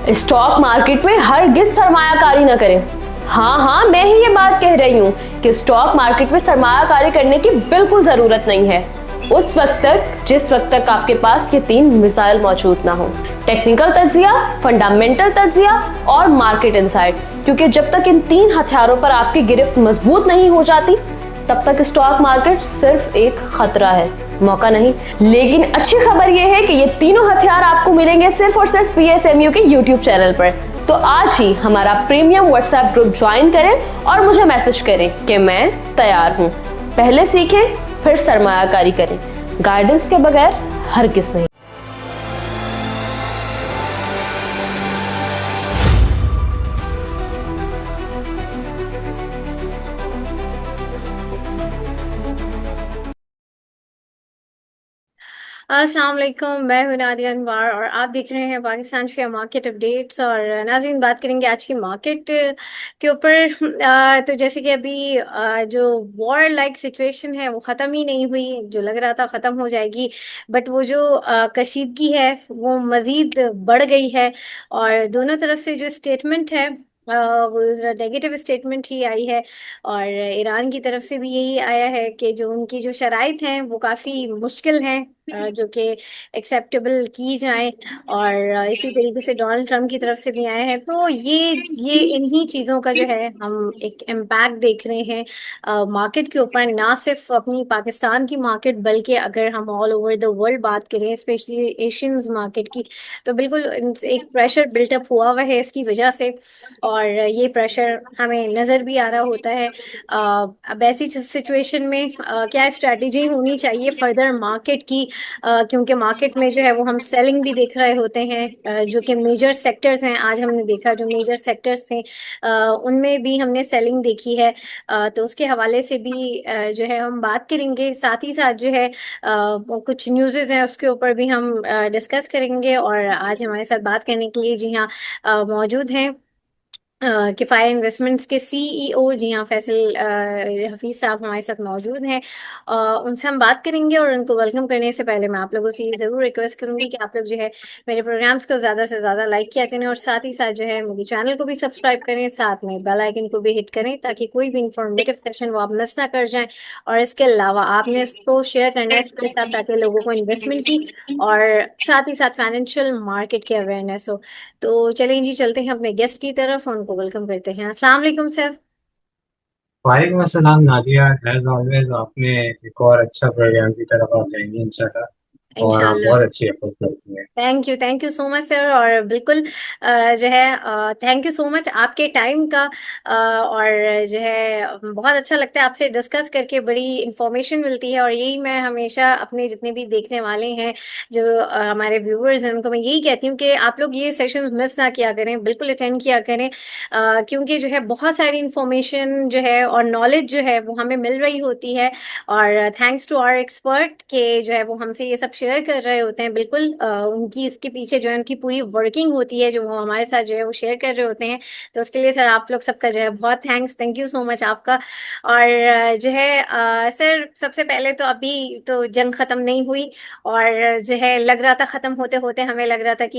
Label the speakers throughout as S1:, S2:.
S1: Stock market में हरगिज सरमायाकारी न करें। हाँ हाँ, मैं ही ये बात कह रही हूँ कि स्टॉक मार्केट में सरमायाकारी करने की बिल्कुल जरूरत नहीं है उस वक्त तक जिस वक्त तक आपके पास ये तीन मिसाइल मौजूद ना हो: टेक्निकल तज्जिया, फंडामेंटल तज्जिया और मार्केट इनसाइट। क्योंकि जब तक इन तीन हथियारों पर आपकी गिरफ्त मजबूत नहीं हो जाती, तब तक स्टॉक मार्केट सिर्फ एक खतरा है, मौका नहीं। लेकिन अच्छी खबर यह है कि ये तीनों हथियार आपको मिलेंगे सिर्फ और सिर्फ PSMU के YouTube चैनल पर। तो आज ही हमारा प्रीमियम व्हाट्सएप ग्रुप ज्वाइन करें और मुझे मैसेज करें कि मैं तैयार हूँ। पहले सीखें, फिर सरमायाकारी करें। गाइडेंस के बगैर हरगिज़ नहीं।
S2: अस्सलाम वालेकुम, मैं हूं नादिया अनवर और आप देख रहे हैं पाकिस्तान शेयर मार्केट अपडेट्स। और नाज़रीन, बात करेंगे आज की मार्केट के ऊपर। तो जैसे कि अभी जो वॉर लाइक सिचुएशन है वो ख़त्म ही नहीं हुई, जो लग रहा था ख़त्म हो जाएगी, बट वो जो कशीदगी है वो मज़ीद बढ़ गई है। और दोनों तरफ से जो स्टेटमेंट है वो ज़रा नेगेटिव स्टेटमेंट ही आई है। और ईरान की तरफ से भी यही आया है कि जो उनकी जो शराइत हैं वो काफ़ी मुश्किल हैं, जो कि एक्सेप्टेबल की जाए। और इसी तरीके से डोनाल्ड ट्रंप की तरफ से भी आए हैं। तो ये इन्हीं चीज़ों का जो है हम एक इम्पैक्ट देख रहे हैं मार्केट के ऊपर, ना सिर्फ अपनी पाकिस्तान की मार्केट बल्कि अगर हम ऑल ओवर द वर्ल्ड बात करें, स्पेशली एशियंस मार्केट की, तो बिल्कुल एक प्रेशर बिल्टअप हुआ है इसकी वजह से। और ये प्रेशर हमें नज़र भी आ रहा होता है। अब ऐसी सिचुएशन में क्या स्ट्रैटेजी होनी चाहिए फर्दर मार्केट की, क्योंकि मार्केट में जो है वो हम सेलिंग भी देख रहे होते हैं, जो कि मेजर सेक्टर्स हैं। आज हमने देखा जो मेजर सेक्टर्स थे उनमें भी हमने सेलिंग देखी है। तो उसके हवाले से भी जो है हम बात करेंगे। साथ ही साथ जो है कुछ न्यूज़ेस हैं उसके ऊपर भी हम डिस्कस करेंगे। और आज हमारे साथ बात करने के लिए जी हाँ मौजूद हैं किफ़ाया इन्वेस्टमेंट्स के CEO जी हाँ फैसल हफीज़ साहब हमारे साथ मौजूद हैं। उनसे हम बात करेंगे। और उनको वेलकम करने से पहले मैं आप लोगों से ये ज़रूर रिक्वेस्ट करूंगी कि आप लोग जो है मेरे प्रोग्राम्स को ज़्यादा से ज़्यादा लाइक किया करें, और साथ ही साथ जो है मेरे चैनल को भी सब्सक्राइब करें, साथ में बेल आइकन को भी हिट करें ताकि कोई भी इंफॉर्मेटिव सेशन वो आप मिस ना कर जाएं। और इसके अलावा आपने इसको शेयर करना है सबके साथ ताकि लोगों को इन्वेस्टमेंट की और साथ ही साथ फाइनेंशियल मार्केट की अवेयरनेस हो। तो चलें जी, चलते हैं अपने गेस्ट की तरफ, उनको वेलकम करते हैं। अस्सलाम वालेकुम सर।
S3: वालेकुम अस्सलाम नादिया। एज ऑलवेज आपने एक और अच्छा प्रोग्राम की तरफ आप जाएंगे इंशाल्लाह, और आप
S2: इंशाल्लाह।
S3: बहुत अच्छी अप्रोच करती हैं।
S2: Thank you so much sir. और बिल्कुल जो है थैंक यू सो मच आपके टाइम का। और जो है बहुत अच्छा लगता है आपसे डिस्कस करके, बड़ी इंफॉर्मेशन मिलती है। और यही मैं हमेशा अपने जितने भी देखने वाले हैं, जो हमारे व्यूअर्स हैं, उनको मैं यही कहती हूँ कि आप लोग ये सेशंस मिस ना किया करें, बिल्कुल अटेंड किया करें। क्योंकि जो है बहुत सारी इंफॉर्मेशन जो है और नॉलेज जो है वो हमें मिल रही होती है। और थैंक्स टू आवर एक्सपर्ट के जो है वो हमसे ये सब शेयर कर रहे होते हैं। बिल्कुल उनकी इसके पीछे जो है उनकी पूरी वर्किंग होती है, जो वो हमारे साथ जो है वो शेयर कर रहे होते हैं। तो उसके लिए सर आप लोग सबका जो है बहुत thanks, thank you so much आपका। और जो है सर सबसे पहले तो अभी तो जंग ख़त्म नहीं हुई, और जो है लग रहा था ख़त्म होते होते हमें लग रहा था कि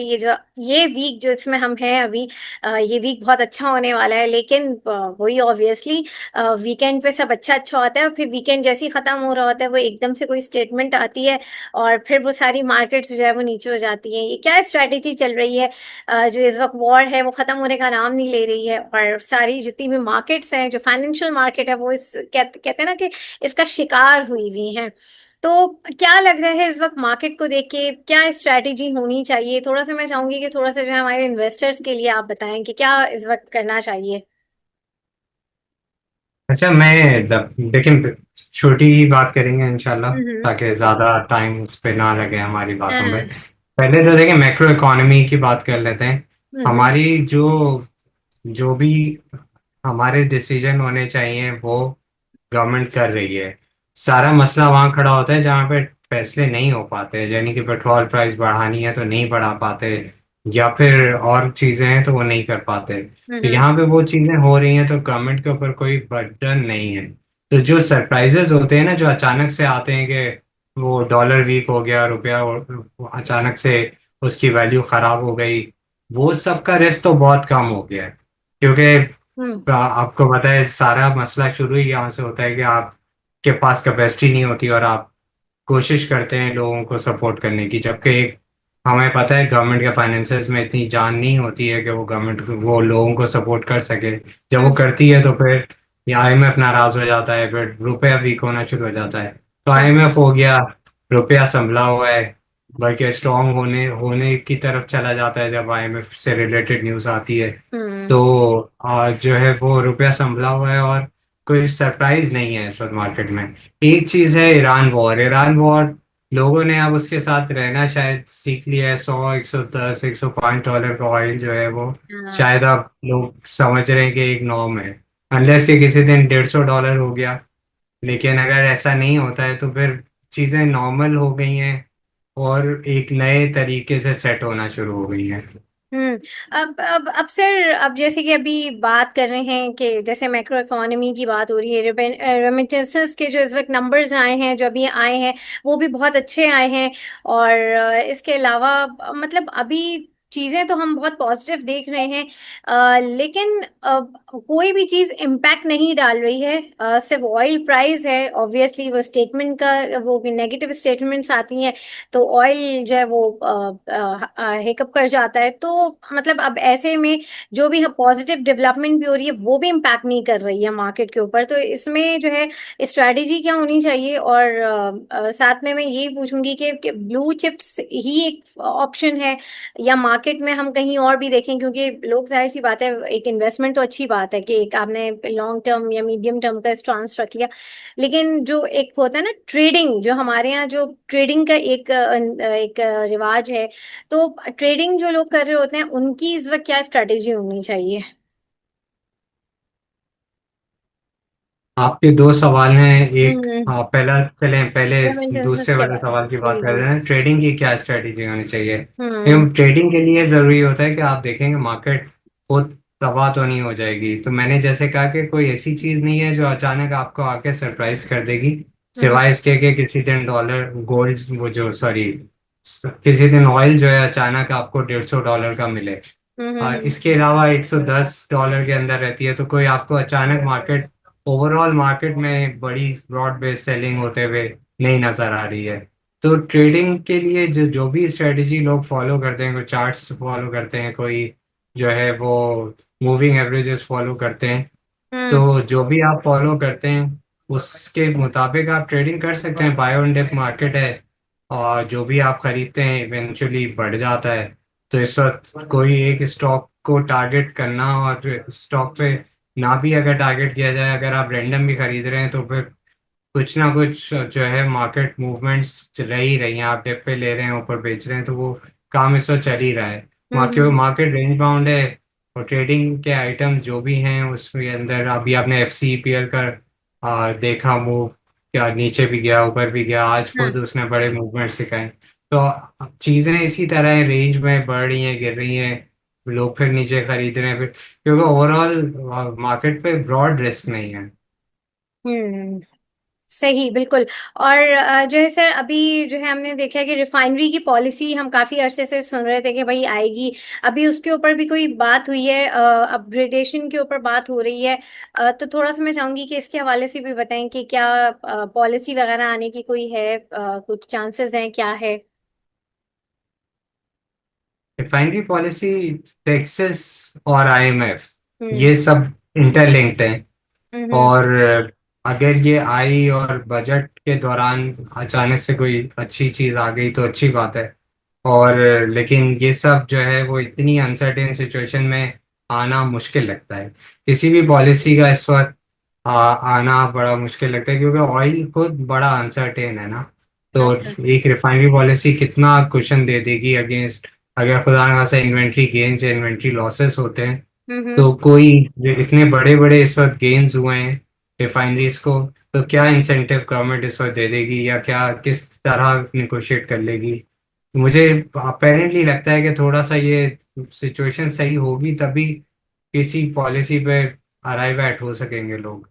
S2: ये वीक जो इसमें हम हैं अभी, ये वीक बहुत अच्छा होने वाला है। लेकिन वही ऑब्वियसली वीकेंड पे सब अच्छा अच्छा होता है, और फिर वीकेंड जैसे ही खत्म हो रहा होता है वो एकदम से कोई स्टेटमेंट आती है और फिर वो सारी मार्केट्स जो है वो नीचे हो जाती हैं। ये क्या स्ट्रैटेजी चल रही है? जो इस वक्त वॉर है वो खत्म होने का नाम नहीं ले रही है, और सारी जितनी भी मार्केट्स हैं, जो फाइनेंशियल मार्केट है, वो इस कहते हैं ना कि इसका शिकार हुई हुई है। तो क्या लग रहा है इस वक्त मार्केट को देख के, क्या स्ट्रैटेजी होनी चाहिए? थोड़ा सा मैं चाहूंगी कि थोड़ा सा जो है हमारे इन्वेस्टर्स के लिए आप बताएं कि क्या इस वक्त करना चाहिए।
S3: अच्छा, मैं लेकिन छोटी ही बात करेंगे इंशाल्लाह,
S2: हम्म।
S3: ताकि ज़्यादा टाइम उस पे ना लगे हमारी
S2: हाँ
S3: बातों में।
S2: हाँ।
S3: पहले तो देखिए, मैक्रो इकोनॉमी की बात कर लेते हैं।
S2: हम्म।
S3: हमारी जो जो भी हमारे डिसीजन होने चाहिए वो गवर्नमेंट कर रही है। सारा मसला वहाँ खड़ा होता है जहाँ पे फैसले नहीं हो पाते, यानी कि पेट्रोल प्राइस बढ़ानी है तो नहीं बढ़ा पाते, या फिर और चीजें हैं तो वो नहीं कर पाते। तो
S2: हम्म।
S3: यहाँ पे वो चीजें हो रही हैं तो गवर्नमेंट के ऊपर कोई बर्डन नहीं है। तो जो सरप्राइजेस होते हैं ना, जो अचानक से आते हैं कि वो डॉलर वीक हो गया, रुपया अचानक से उसकी वैल्यू खराब हो गई, वो सब का रिस्क तो बहुत कम हो गया है, क्योंकि
S2: हम्म।
S3: आपको पता है सारा मसला शुरू ही यहाँ से होता है कि आपके पास कैपेसिटी नहीं होती और आप कोशिश करते हैं लोगों को सपोर्ट करने की, जबकि एक हमें पता है गवर्नमेंट के फाइनेंसेस में इतनी जान नहीं होती है कि वो गवर्नमेंट वो लोगों को सपोर्ट कर सके। जब वो
S2: हम्म।
S3: करती है तो फिर ये आईएमएफ नाराज हो जाता है, फिर रुपया वीक होना शुरू हो जाता है। तो
S2: हाँ।
S3: आईएमएफ हो गया, रुपया संभला हुआ है, बल्कि स्ट्रांग होने होने की तरफ चला जाता है जब आईएमएफ से रिलेटेड न्यूज आती है।
S2: हम्म।
S3: तो आज जो है वो रुपया संभला हुआ है और कोई सरप्राइज नहीं है इस वक्त मार्केट में। एक चीज है ईरान वॉर। ईरान वॉर लोगों ने अब उसके साथ रहना शायद सीख लिया है। 100, 110, $105 का ऑयल जो है वो
S2: हाँ।
S3: शायद अब लोग समझ रहे हैं कि एक नॉर्म है। अनलेस के किसी दिन $150 हो गया, लेकिन अगर ऐसा नहीं होता है तो फिर चीजें नॉर्मल हो गई हैं और एक नए तरीके से सेट होना शुरू हो गई हैं।
S2: हम्म। अब सर, अब जैसे कि अभी बात कर रहे हैं कि जैसे मैक्रो इकोनॉमी की बात हो रही है, रेमिटेंसेस के जो इस वक्त नंबर्स आए हैं, जो अभी आए हैं, वो भी बहुत अच्छे आए हैं। और इसके अलावा मतलब अभी चीजें तो हम बहुत पॉजिटिव देख रहे हैं। लेकिन कोई भी चीज इम्पैक्ट नहीं डाल रही है। सिर्फ ऑयल प्राइस है, ऑब्वियसली वो स्टेटमेंट का, वो नेगेटिव स्टेटमेंट्स आती हैं तो ऑयल जो है वो हिकअप कर जाता है। तो मतलब अब ऐसे में जो भी पॉजिटिव डेवलपमेंट भी हो रही है वो भी इम्पैक्ट नहीं कर रही है मार्केट के ऊपर। तो इसमें जो है स्ट्रैटेजी क्या होनी चाहिए? और साथ में मैं यही पूछूंगी कि ब्लू चिप्स ही एक ऑप्शन है या मार्केट में हम कहीं और भी देखें? क्योंकि लोग, जाहिर सी बात है, एक इन्वेस्टमेंट तो अच्छी बात है कि एक आपने लॉन्ग टर्म या मीडियम टर्म का स्टांस रख लिया, लेकिन जो एक होता है ना ट्रेडिंग, जो हमारे यहाँ जो ट्रेडिंग का एक रिवाज है, तो ट्रेडिंग जो लोग कर रहे होते हैं उनकी इस वक्त क्या स्ट्रेटेजी होनी चाहिए?
S3: आपके दो सवाल हैं। एक,
S2: हम्म।
S3: हाँ, पहला चलें, पहले
S2: रेमिटेंसेस
S3: दूसरे
S2: के
S3: वाले
S2: बाद
S3: सवाल की बात
S2: जी
S3: कर
S2: जी।
S3: रहे हैं, ट्रेडिंग की क्या स्ट्रेटेजी होनी चाहिए।
S2: हम्म।
S3: ट्रेडिंग के लिए जरूरी होता है कि आप देखेंगे मार्केट खुद तबाह तो नहीं हो जाएगी। तो मैंने जैसे कहा कि कोई ऐसी चीज नहीं है जो अचानक आपको आके सरप्राइज कर देगी,
S2: हम्म।
S3: सिवाय इसके कि किसी दिन डॉलर गोल्ड वो जो सॉरी किसी दिन ऑयल जो है अचानक आपको $150 का मिले।
S2: हम्म।
S3: इसके अलावा $110 के अंदर रहती है, तो कोई आपको अचानक मार्केट ओवरऑल मार्केट में बड़ी ब्रॉड बेस सेलिंग होते हुए नहीं नजर आ रही है। तो ट्रेडिंग के लिए जो जो भी स्ट्रेटजी लोग फॉलो करते हैं, कोई चार्ट्स फॉलो करते हैं, कोई जो है वो मूविंग एवरेजेस फॉलो करते हैं,
S2: हम्म।
S3: तो जो भी आप फॉलो करते हैं उसके मुताबिक आप ट्रेडिंग कर सकते हैं। बाय ऑन डिप मार्केट है और जो भी आप खरीदते हैं इवेंचुअली बढ़ जाता है। तो इस वक्त कोई एक स्टॉक को टारगेट करना और स्टॉक पे ना भी अगर टारगेट किया जाए, अगर आप रैंडम भी खरीद रहे हैं तो फिर कुछ ना कुछ जो है मार्केट मूवमेंट्स चल ही रही हैं। आप डिप पे ले रहे हैं, ऊपर बेच रहे हैं, तो वो काम इस वक्त चल ही रहा है। मार्केट
S2: हम्म।
S3: मार्केट रेंज बाउंड है और ट्रेडिंग के आइटम जो भी हैं उसके अंदर अभी आपने FCPL का देखा मूव, क्या नीचे भी गया ऊपर भी गया, आज
S2: हाँ।
S3: खुद उसने बड़े मूवमेंट्स दिखाए। तो चीजें इसी तरह रेंज में बढ़ रही हैं, गिर रही हैं, लोग फिर नीचे खरीद रहे हैं फिर, क्योंकि ओवरऑल मार्केट पे ब्रॉड रिस्क नहीं है।
S2: हम्म। सही, बिल्कुल। और जो है सर, अभी जो है हमने देखा है कि रिफाइनरी की पॉलिसी हम काफी अरसे से सुन रहे थे कि भाई आएगी। अभी उसके ऊपर भी कोई बात हुई है? अपग्रेडेशन के ऊपर बात हो रही है। तो थोड़ा सा मैं चाहूंगी कि इसके हवाले से भी बताएं कि क्या पॉलिसी वगैरह आने की कोई है, कुछ चांसेस हैं, क्या है?
S3: रिफाइनरी पॉलिसी, टैक्सेस और IMF,
S2: हम्म।
S3: ये सब इंटरलिंक्ड हैं।
S2: हम्म।
S3: और अगर ये आई और बजट के दौरान अचानक से कोई अच्छी चीज आ गई तो अच्छी बात है। और लेकिन ये सब जो है वो इतनी अनसर्टेन सिचुएशन में आना मुश्किल लगता है। किसी भी पॉलिसी का इस वक्त आना बड़ा मुश्किल लगता है, क्योंकि ऑयल खुद बड़ा अनसर्टेन है ना। तो
S2: अच्छा।
S3: एक रिफाइनरी पॉलिसी कितना कुशन दे देगी अगेंस्ट, अगर खुदा न खास्ता इन्वेंट्री गेन्स या इन्वेंट्री लॉसेस होते हैं,
S2: हम्म।
S3: तो कोई इतने बड़े बड़े इस वक्त गेन्स हुए हैं रिफाइनरीज को, तो क्या इंसेंटिव गवर्नमेंट इस वक्त दे देगी या क्या किस तरह निगोशिएट कर लेगी। मुझे अपेरेंटली लगता है कि थोड़ा सा ये सिचुएशन सही होगी तभी किसी पॉलिसी पे अराइव एट हो सकेंगे लोग।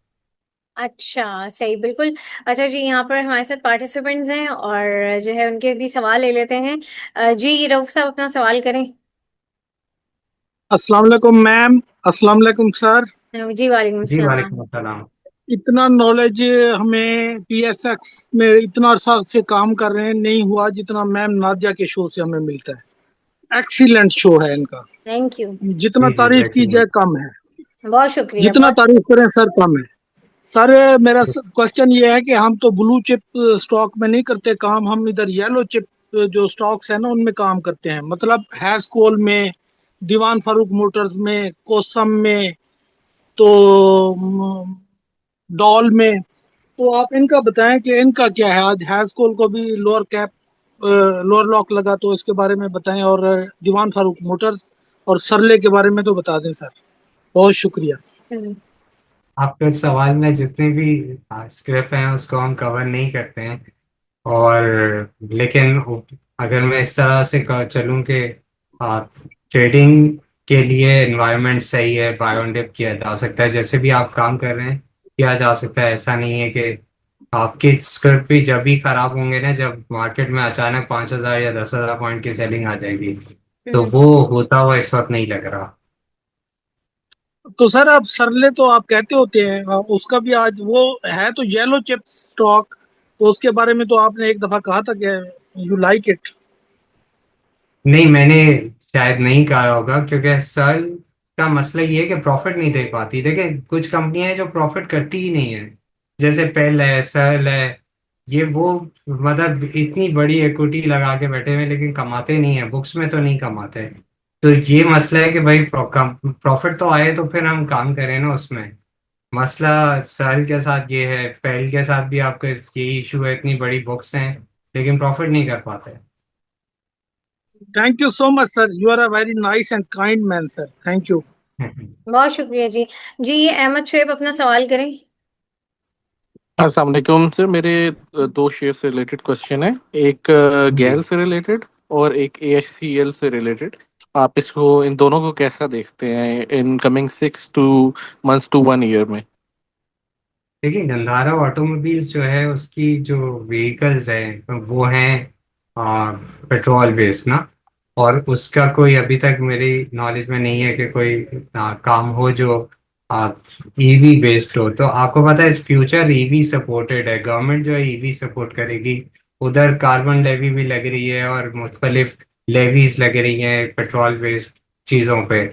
S2: अच्छा, सही, बिल्कुल। अच्छा जी, यहाँ पर हमारे साथ पार्टिसिपेंट्स हैं और जो है उनके भी सवाल ले लेते हैं। जी रऊफ साहब, अपना सवाल करें।
S4: अस्सलाम वालेकुम मैम। अस्सलाम वालेकुम सर।
S2: जी वालेकुम
S3: जी
S2: सलाम।
S3: वालेकुम अस्सलाम।
S4: इतना नॉलेज हमें पीएसएक्स में इतना अरसा से काम कर रहे हैं नहीं हुआ जितना मैम नादिया के शो से हमें मिलता है। एक्सीलेंट शो है इनका।
S2: Thank you.
S4: जितना
S3: जी जी
S4: तारीफ की
S3: डेफिनेटली।
S4: जाए कम है।
S2: बहुत शुक्रिया,
S4: जितना
S2: बहुत
S4: तारीफ करें सर कम है। सर मेरा क्वेश्चन ये है कि हम तो ब्लू चिप स्टॉक में नहीं करते काम, हम इधर येलो चिप जो स्टॉक्स है ना उनमें काम करते हैं। मतलब हैस्कोल में, दीवान फारूक मोटर्स में, कोसम में, तो डॉल में। तो आप इनका बताएं कि इनका क्या है। आज हैजकोल को भी लोअर कैप लोअर लॉक लगा, तो इसके बारे में बताएं। और दीवान फारूक मोटर्स और सरले के बारे में तो बता दें सर। बहुत शुक्रिया।
S3: आपके सवाल में जितने भी स्क्रिप्ट हैं उसको हम कवर नहीं करते हैं। और लेकिन अगर मैं इस तरह से चलूं कि ट्रेडिंग के लिए एनवायरनमेंट सही है, बाय ऑन डिप किया जा सकता है, जैसे भी आप काम कर रहे हैं किया जा सकता है। ऐसा नहीं है कि आपके स्क्रिप्ट भी जब भी खराब होंगे ना, जब मार्केट में अचानक 5,000 या 10,000 पॉइंट की सेलिंग आ जाएगी, तो वो होता हुआ इस वक्त नहीं लग रहा।
S4: तो सर आप सरले तो आप कहते होते हैं, उसका भी आज वो है तो येलो चिप स्टॉक, तो उसके बारे में तो आपने एक दफा कहा था कि यू लाइक इट।
S3: नहीं, मैंने शायद नहीं कहा होगा, क्योंकि सल का मसला ये है कि प्रॉफिट नहीं दे पाती। देखिए कुछ कंपनियां हैं जो प्रॉफिट करती ही नहीं है, जैसे पेल है, सल है। ये वो मतलब इतनी बड़ी इक्विटी लगा के बैठे हुए हैं, लेकिन कमाते नहीं है, बुक्स में तो नहीं कमाते। तो ये मसला है कि भाई प्रॉफिट तो आए तो फिर हम काम करें ना उसमें। मसला सल के साथ ये है, पेल के साथ भी आपका यही इशू है, इतनी बड़ी बुक्स हैं लेकिन प्रॉफिट नहीं कर पाते।
S4: Thank you so much sir, you are a very nice and kind man sir, thank you.
S2: बहुत शुक्रिया जी। जी अहमद शुएब अपना सवाल करें।
S5: अस्सलाम वालेकुम सर। मेरे दो शेयर से रिलेटेड क्वेश्चन है। एक
S3: जी
S5: गैल से रिलेटेड और एक एएचसीएल से रिलेटेड। आप इसको इन दोनों को कैसा देखते हैं इन कमिंग 6 टू 1 ईयर में?
S3: देखिए, गंधारा ऑटोमोबाइल्स जो है उसकी जो व्हीकल्स हैं वो हैं पेट्रोल बेस्ड ना। और उसका कोई अभी तक मेरी नॉलेज में नहीं है कि कोई काम हो जो ईवी बेस्ड हो। तो आपको पता है फ्यूचर ईवी सपोर्टेड है, गवर्नमेंट जो है ईवी सपोर्ट करेगी। उधर कार्बन लेवी भी लग रही है और मुख्तलिफ लेवीज लग रही हैं पेट्रोल बेस्ड चीज़ों पे।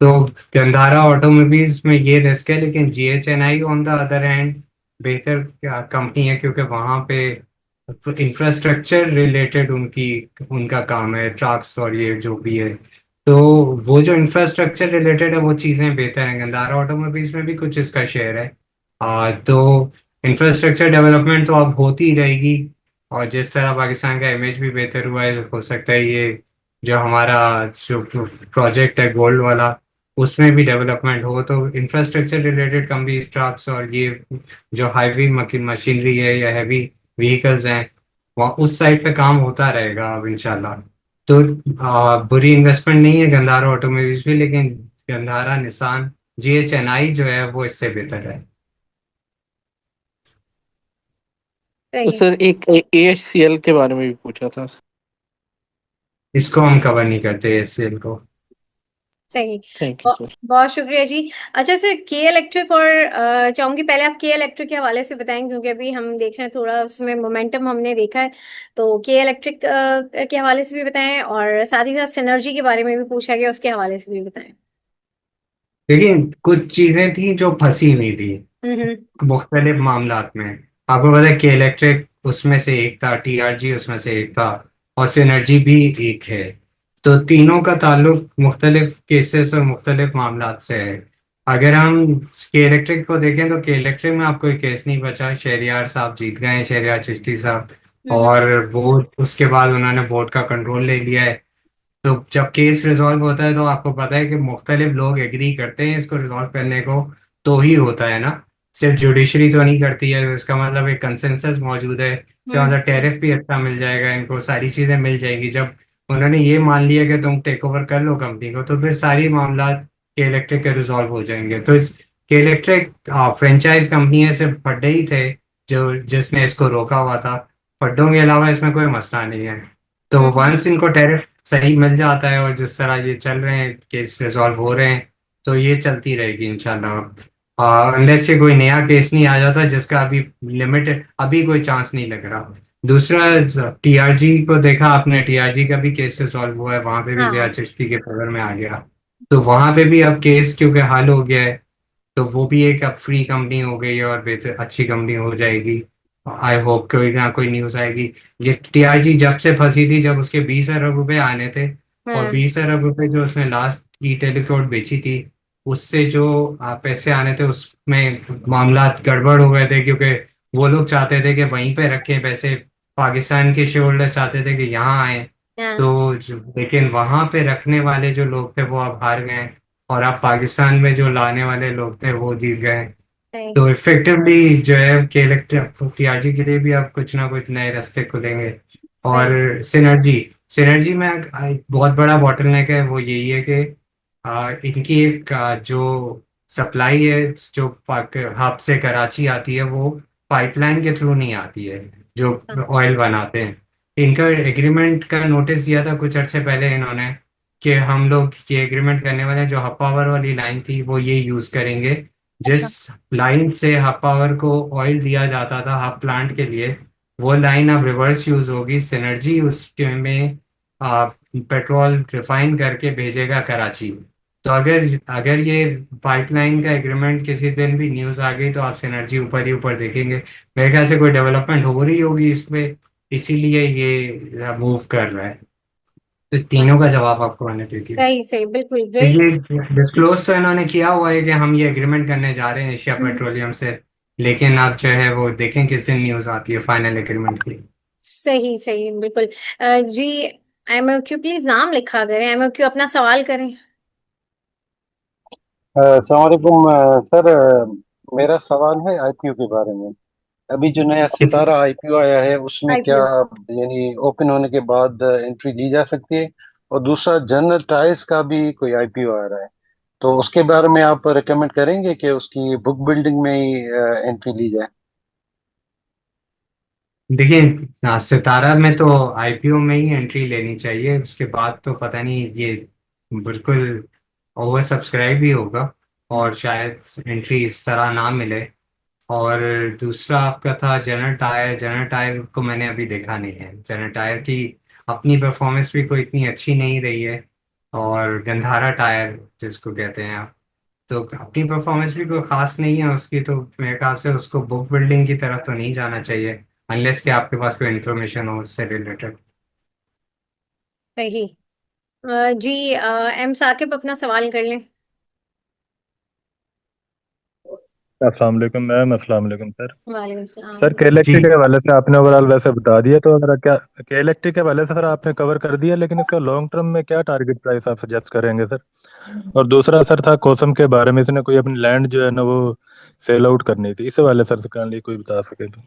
S3: तो गंधारा ऑटोमोबाइल्स में ये रिस्क है, लेकिन जीएचएनआई ऑन द अदर हैंड बेहतर कंपनी है, क्योंकि वहां पे इंफ्रास्ट्रक्चर रिलेटेड उनकी उनका काम है, ट्रक्स और ये जो भी है। तो वो जो इंफ्रास्ट्रक्चर रिलेटेड है वो चीज़ें बेहतर हैं। गंधारा ऑटोमोबाइल्स में भी कुछ इसका शेयर है। तो इंफ्रास्ट्रक्चर डेवलपमेंट तो अब होती ही रहेगी। और जिस तरह पाकिस्तान का इमेज भी बेहतर हुआ है, हो सकता है ये जो हमारा जो प्रोजेक्ट है गोल्ड वाला, उसमें भी डेवलपमेंट हो। तो इंफ्रास्ट्रक्चर रिलेटेड कंपनी ट्रक्स और ये जो हाईवे मशीनरी है या हैवी व्हीकल्स हैं, वहाँ उस साइड पे काम होता रहेगा अब इंशाल्लाह। तो बुरी इन्वेस्टमेंट नहीं है गंधारा ऑटोमोबाइल्स भी, लेकिन गंधारा निसान जीएचएनआई जो है वो इससे बेहतर है।
S5: तो
S2: सही।
S5: सर एक एएचसीएल के बारे में भी पूछा था।
S3: इसको हम कवर नहीं करते एचसीएल को।
S2: सही।
S5: Thank you sir.
S2: बहुत शुक्रिया जी। अच्छा सर, के इलेक्ट्रिक और चाहूंगी पहले आप के इलेक्ट्रिक के हवाले से बताएं, क्योंकि अभी हम देख रहे हैं थोड़ा उसमें मोमेंटम हमने देखा है। तो के इलेक्ट्रिक के हवाले से भी बताएं, और साथ ही साथ सिनर्जी के बारे में भी पूछा गया, उसके हवाले से भी बताएं।
S3: देखिए कुछ चीजें थी जो फंसी हुई थी
S2: हम्म।
S3: मुख्तलिफ मामलात में। आपको पता है कि इलेक्ट्रिक उसमें से एक था, टीआरजी उसमें से एक था, और सिनर्जी भी एक है। तो तीनों का ताल्लुक मुख्तलिफ केसेस और मुख्तलिफ मामलात से है। अगर हम के इलेक्ट्रिक को देखें तो के इलेक्ट्रिक में आपको कोई केस नहीं बचा, शहरियार साहब जीत गए हैं, शहरियार चिश्ती साहब।
S2: हम्म।
S3: और वो उसके बाद उन्होंने बोर्ड का कंट्रोल ले लिया है। तो जब केस रिजॉल्व होता है तो आपको पता है कि मुख्तलिफ लोग एग्री करते हैं इसको रिजॉल्व करने को, तो ही होता है ना। सिर्फ जुडिशरी तो नहीं करती है, इसका मतलब एक कंसेंसस मौजूद है। इसका मतलब टैरिफ भी अच्छा मिल जाएगा इनको, सारी चीजें मिल जाएंगी। जब उन्होंने ये मान लिया कि तुम टेक ओवर कर लो कंपनी को, तो फिर सारी मामला के इलेक्ट्रिक के रिजॉल्व हो जाएंगे। तो इस के इलेक्ट्रिक फ्रेंचाइज कंपनी है, सिर्फ फड्डे ही थे जो जिसने इसको रोका हुआ था। फड्डों के अलावा इसमें कोई मसला नहीं है। तो वंस इनको टैरिफ सही मिल जाता है और जिस तरह ये चल रहे हैं केस रिजॉल्व हो रहे हैं तो ये चलती रहेगी इंशाल्लाह, अनलेस से कोई नया केस नहीं आ जाता जिसका अभी लिमिट अभी कोई चांस नहीं लग रहा। दूसरा टीआरजी को देखा आपने, टीआरजी का भी केस रिजॉल्व हुआ है, वहां पे भी
S2: हाँ।
S3: ज़िया चिश्ती के फेवर में आ गया। तो वहां पे भी अब केस क्योंकि हल हो गया है तो वो भी एक अब फ्री कंपनी हो गई है और बेहतर अच्छी कंपनी हो जाएगी। आई होप कोई ना कोई न्यूज आएगी। ये टीआरजी जब से फंसी थी, जब उसके 20 अरब रुपए आने थे और
S2: हम्म।
S3: 20 अरब रुपए जो उसने लास्ट ई टेलीकॉट बेची थी उससे जो पैसे आने थे उसमें मामला गड़बड़ हो गए थे, क्योंकि वो लोग चाहते थे कि वहीं पे रखें पैसे, पाकिस्तान के शेयर होल्डर चाहते थे कि यहाँ आए।
S2: हाँ।
S3: तो लेकिन वहां पे रखने वाले जो लोग थे वो अब हार गए और अब पाकिस्तान में जो लाने वाले लोग थे वो जीत गए।
S2: सही।
S3: तो इफेक्टिवली जो है कि टीआरजी के लिए भी अब कुछ ना कुछ नए रास्ते खुलेंगे। और
S2: सही।
S3: सिनर्जी सिनर्जी में बहुत बड़ा बॉटलनेक है, वो यही है कि इनकी एक जो सप्लाई है जो हब से कराची आती है वो पाइपलाइन के थ्रू नहीं आती है, जो
S2: हाँ।
S3: ऑयल बनाते हैं। इनका एग्रीमेंट का नोटिस दिया था कुछ अर्से पहले इन्होंने कि हम लोग ये एग्रीमेंट करने वाले हैं, जो हब पावर वाली लाइन थी वो ये यूज करेंगे। जिस
S2: अच्छा।
S3: लाइन से हब पावर को ऑयल दिया जाता था हब प्लांट के लिए, वो लाइन अब रिवर्स यूज होगी, सिनर्जी उसके में पेट्रोल रिफाइन करके भेजेगा कराची। तो अगर अगर ये पाइपलाइन का एग्रीमेंट किसी दिन भी न्यूज आ गई तो आप सिनर्जी ऊपर ही ऊपर देखेंगे। मेरे ख्याल से कोई डेवलपमेंट हो रही होगी इस पे, इसीलिए ये मूव कर रहा है। तो तीनों का जवाब आपको आने देती है।
S2: सही सही, बिल्कुल
S3: तो
S2: ग्रेट।
S3: ये डिस्क्लोज तो इन्होंने किया हुआ है कि हम ये एग्रीमेंट करने जा रहे हैं एशिया पेट्रोलियम से, लेकिन अब जो है वो देखें किस दिन न्यूज आती है फाइनल एग्रीमेंट की।
S2: सही सही, बिल्कुल। जी, एमओक्यू प्लीज नाम लिखा करें, एमओक्यू अपना सवाल करें।
S6: अस्सलाम वालेकुम सर, मेरा सवाल है आईपीओ के बारे में। अभी जो नया
S3: इस
S6: सितारा आईपीओ आया है उसमें क्या,
S2: आईपीओ।
S6: यानी ओपन होने के बाद एंट्री ली जा सकती है? और दूसरा, जनरल टायर्स का भी कोई आईपीओ आ रहा है, तो उसके बारे में आप रिकमेंड करेंगे कि उसकी बुक बिल्डिंग में ही एंट्री ली जाए?
S3: देखिए, सितारा में तो आईपीओ में ही एंट्री लेनी चाहिए, उसके बाद तो पता नहीं, ये बिल्कुल ओवर सब्सक्राइब ही होगा और शायद एंट्री इस तरह ना मिले। और दूसरा आपका था जनरल टायर, जनरल टायर को मैंने अभी देखा नहीं है, जनरल टायर की अपनी परफॉर्मेंस भी कोई इतनी अच्छी नहीं रही है। और गंधारा टायर जिसको कहते हैं आप, तो अपनी परफॉर्मेंस भी कोई खास नहीं है उसकी, तो मेरे ख्याल से उसको बुक बिल्डिंग की तरफ तो नहीं जाना चाहिए अनलेस कि आपके पास कोई इन्फॉर्मेशन हो उससे रिलेटेड।
S2: सही। जी, एम साकिब अपना सवाल कर लें।
S7: अस्सलाम वालेकुम मैम, अस्सलाम वालेकुम सर।
S2: वालेकुम
S7: सर,
S2: सलाम।
S7: के
S3: जी,
S7: इलेक्ट्रिक के हवाले से आपने ओवरऑल वैसे बता दिया, तो मेरा क्या, के इलेक्ट्रिक के हवाले से सर आपने कवर कर दिया, लेकिन इसका लॉन्ग टर्म में क्या टारगेट प्राइस आप सजेस्ट करेंगे सर? और दूसरा सर था कोसम के बारे में, इसने कोई अपनी लैंड जो है ना वो सेल आउट करनी थी, इस हवाले सर से काइंडली कोई बता सके तो।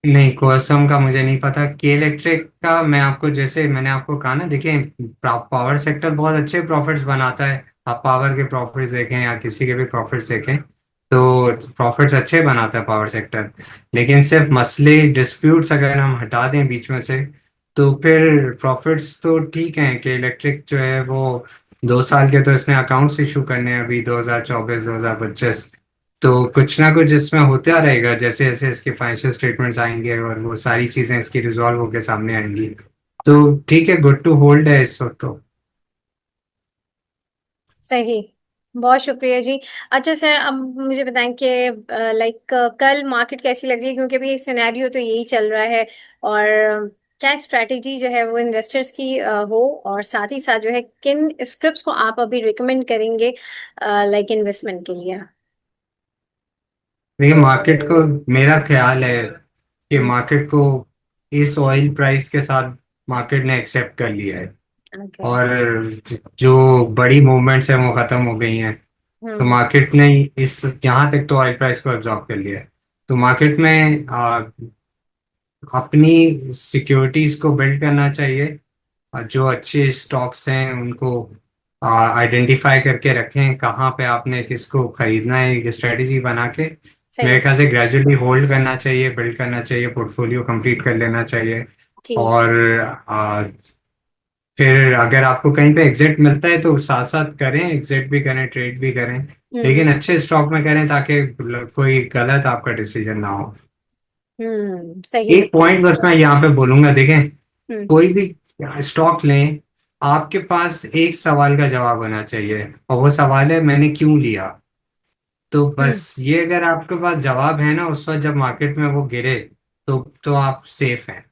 S3: नहीं कोसम का मुझे नहीं पता। के इलेक्ट्रिक का मैं आपको, जैसे मैंने आपको कहा ना, देखिए पावर सेक्टर बहुत अच्छे प्रॉफिट्स बनाता है। आप पावर के प्रॉफिट्स देखें या किसी के भी प्रॉफिट्स देखें तो प्रॉफिट्स अच्छे बनाता है पावर सेक्टर। लेकिन सिर्फ मसले डिस्प्यूट्स अगर हम हटा दें बीच में से तो फिर प्रॉफिट्स तो ठीक हैं। कि इलेक्ट्रिक जो है वो 2 साल के तो इसने अकाउंट्स इशू करने हैं अभी, 2024 2025। तो कुछ ना कुछ इसमें होता रहेगा जैसे जैसे इसके फाइनेंशियल स्टेटमेंट्स आएंगे और वो सारी चीजें इसकी रिजॉल्व होकर सामने आएंगी। तो ठीक है, गुड टू होल्ड है इस वक्त तो।
S2: सही, बहुत शुक्रिया जी। अच्छा सर, अब मुझे बताएं कि लाइक कल मार्केट कैसी लग रही है, क्योंकि अभी सिनेरियो तो यही चल रहा है। और क्या स्ट्रैटेजी जो है वो इन्वेस्टर्स की हो, और साथ ही साथ जो है किन स्क्रिप्ट्स को आप अभी रिकमेंड करेंगे लाइक इन्वेस्टमेंट के लिए?
S3: देखिए मार्केट को, मेरा ख्याल है कि
S2: हम्म।
S3: मार्केट को इस ऑयल प्राइस के साथ मार्केट ने एक्सेप्ट कर लिया है।
S2: ओके।
S3: और जो बड़ी मूवमेंट्स हैं वो खत्म हो गई हैं। तो
S2: हम्म।
S3: मार्केट ने इस यहाँ तक तो ऑयल प्राइस को एब्जॉर्ब कर लिया है। तो मार्केट में अपनी सिक्योरिटीज को बिल्ड करना चाहिए और जो अच्छे स्टॉक्स हैं उनको आइडेंटिफाई करके रखें, कहाँ पे आपने किसको खरीदना है, एक स्ट्रेटेजी बना के मेरे
S2: सही।
S3: ख्याल से ग्रेजुअली होल्ड करना चाहिए, बिल्ड करना चाहिए, पोर्टफोलियो कंप्लीट कर लेना चाहिए।
S2: ठीक।
S3: और फिर अगर आपको कहीं पे एग्जिट मिलता है तो साथ साथ करें, एग्जिट भी करें, ट्रेड भी करें, लेकिन अच्छे स्टॉक में करें ताकि कोई गलत आपका डिसीजन ना हो।
S2: सही
S3: एक पॉइंट बस मैं यहाँ पे बोलूंगा, देखें,
S2: हम्म
S3: कोई भी स्टॉक लें, आपके पास एक सवाल का जवाब होना चाहिए, और वो सवाल है मैंने क्यों लिया। तो
S2: हम्म
S3: बस ये अगर आपके पास जवाब है ना उस वक्त जब मार्केट में वो गिरे, तो आप सेफ हैं।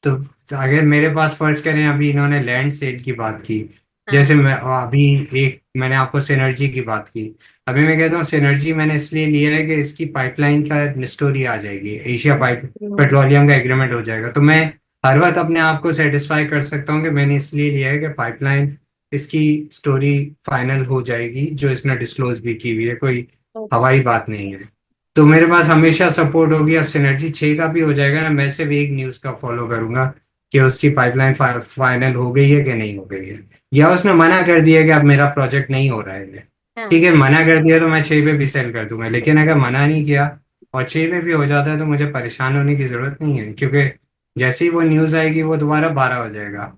S3: तो अगर मेरे पास फर्ज करें, अभी इन्होंने लैंड सेल की बात की,
S2: हाँ
S3: जैसे मैं अभी एक मैंने आपको सिनर्जी की बात की, अभी मैं कहता हूँ सिनर्जी मैंने इसलिए लिया है कि इसकी पाइपलाइन का स्टोरी आ जाएगी, एशिया पाइप
S2: हम्म,
S3: पेट्रोलियम का एग्रीमेंट हो जाएगा, तो मैं हर वक्त अपने आप को सेटिस्फाई कर सकता हूँ कि मैंने इसलिए लिया है कि पाइपलाइन, इसकी स्टोरी फाइनल हो जाएगी, जो इसने डिस्क्लोज भी की हुई है, कोई
S2: ओके।
S3: हवाई बात नहीं है। तो मेरे पास हमेशा सपोर्ट होगी। अब सिनर्जी 6 का भी हो जाएगा ना, मैं सिर्फ एक न्यूज का फॉलो करूंगा कि उसकी पाइपलाइन फाइनल हो गई है कि नहीं हो गई है, या उसने मना कर दिया कि अब मेरा प्रोजेक्ट नहीं हो रहा है।
S2: हाँ
S3: ठीक है, मना कर दिया तो मैं 6 पे भी सेल कर दूंगा, लेकिन अगर मना नहीं किया और 6 पे भी हो जाता है तो मुझे परेशान होने की जरूरत नहीं है, क्योंकि जैसे ही वो न्यूज आएगी वो दोबारा 12 हो जाएगा।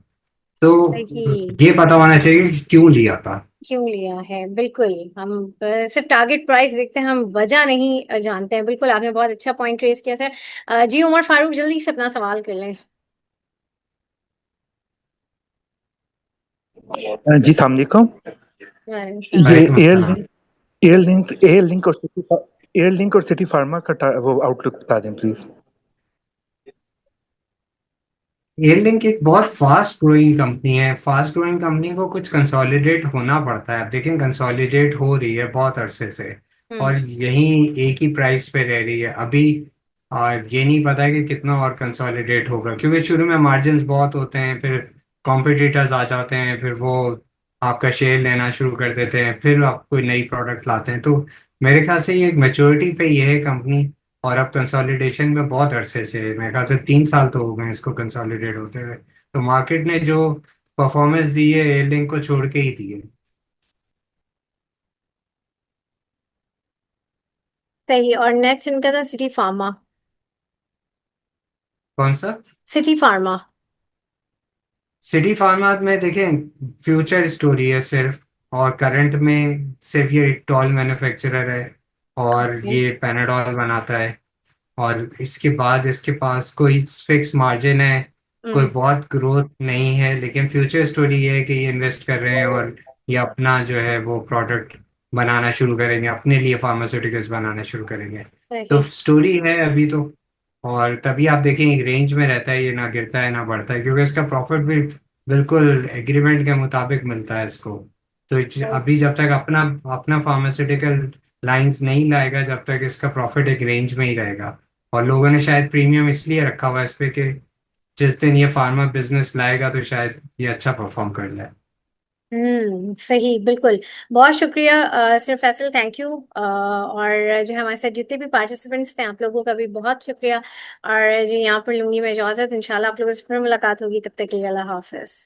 S3: तो
S2: सही।
S3: ये पता होना चाहिए कि क्यों लिया था।
S2: क्यों लिया है, बिल्कुल। हम सिर्फ टारगेट प्राइस देखते हैं, हम वजह नहीं जानते हैं। बिल्कुल, आपने बहुत अच्छा पॉइंट रेज किया सर। जी उमर फारूक, जल्दी से अपना सवाल कर लें।
S8: जी सलाम अलैकुम।
S2: वालेकुम
S8: ये
S2: सलाम।
S3: वालेकुम अस्सलाम।
S8: एयर लिंक और सिटी फार्मा का वो आउटलुक बता दें प्लीज।
S3: एयरलिंक एक बहुत फास्ट ग्रोइंग कंपनी है। फास्ट ग्रोइंग कंपनी को कुछ कंसोलिडेट होना पड़ता है। आप देखें, कंसोलिडेट हो रही है बहुत अरसे से, और
S2: हम्म
S3: यहीं एक ही प्राइस पे रह रही है अभी। और ये नहीं पता है कि कितना और कंसोलिडेट होगा, क्योंकि शुरू में मार्जिन्स बहुत होते हैं, फिर कॉम्पिटिटर्स आ जाते हैं, फिर वो आपका शेयर लेना शुरू कर देते हैं, फिर आप कोई नई प्रोडक्ट लाते हैं। तो मेरे ख्याल से ये एक मेच्योरिटी पे ये है कंपनी। और अब कंसोलिडेशन में बहुत अरसे से, मेरे ख्याल से 3 साल तो हो गए इसको कंसोलिडेट होते हुए, तो मार्केट ने जो परफॉर्मेंस दी है एयरलिंक को छोड़ के ही दी है।
S2: सही। और नेक्स्ट इनका था सिटी फार्मा।
S3: कौन सा?
S2: City pharma.
S3: सिटी फार्मा में देखें, फ्यूचर स्टोरी है सिर्फ, और करंट में सिर्फ ये एक टॉल मैन्युफैक्चरर है, और ये पैनाडॉल बनाता है, और इसके बाद इसके पास कोई फिक्स मार्जिन है, कोई
S2: हम्म
S3: बहुत ग्रोथ नहीं है, लेकिन फ्यूचर स्टोरी ये है कि ये इन्वेस्ट कर रहे हैं और ये अपना जो है वो प्रोडक्ट बनाना शुरू करेंगे, अपने लिए फार्मास्यूटिकल्स बनाना शुरू करेंगे। तो
S2: सही।
S3: स्टोरी है अभी तो। और तभी आप देखें एक रेंज में रहता है, ये ना गिरता है ना बढ़ता है, क्योंकि इसका प्रॉफिट भी बिल्कुल एग्रीमेंट के मुताबिक मिलता है इसको। तो अभी जब तक अपना अपना फार्मास्यूटिकल लाइंस नहीं लाएगा, जब तक इसका प्रॉफिट एक रेंज में ही रहेगा। और लोगों ने शायद प्रीमियम इसलिए रखा हुआ है इस पे कि जिस दिन ये फार्मा बिजनेस लाएगा तो शायद ये अच्छा परफॉर्म कर जाए।
S2: सही, बिल्कुल। बहुत शुक्रिया सर फैसल, थैंक यू। और जो हमारे साथ जितने भी पार्टिसिपेंट्स थे, आप लोगों का भी बहुत शुक्रिया। और जी यहाँ पर लूंगी मैं इजाजत। इंशाल्लाह आप लोगों से फिर मुलाकात होगी, तब तक के लिए अल्लाह हाफिज।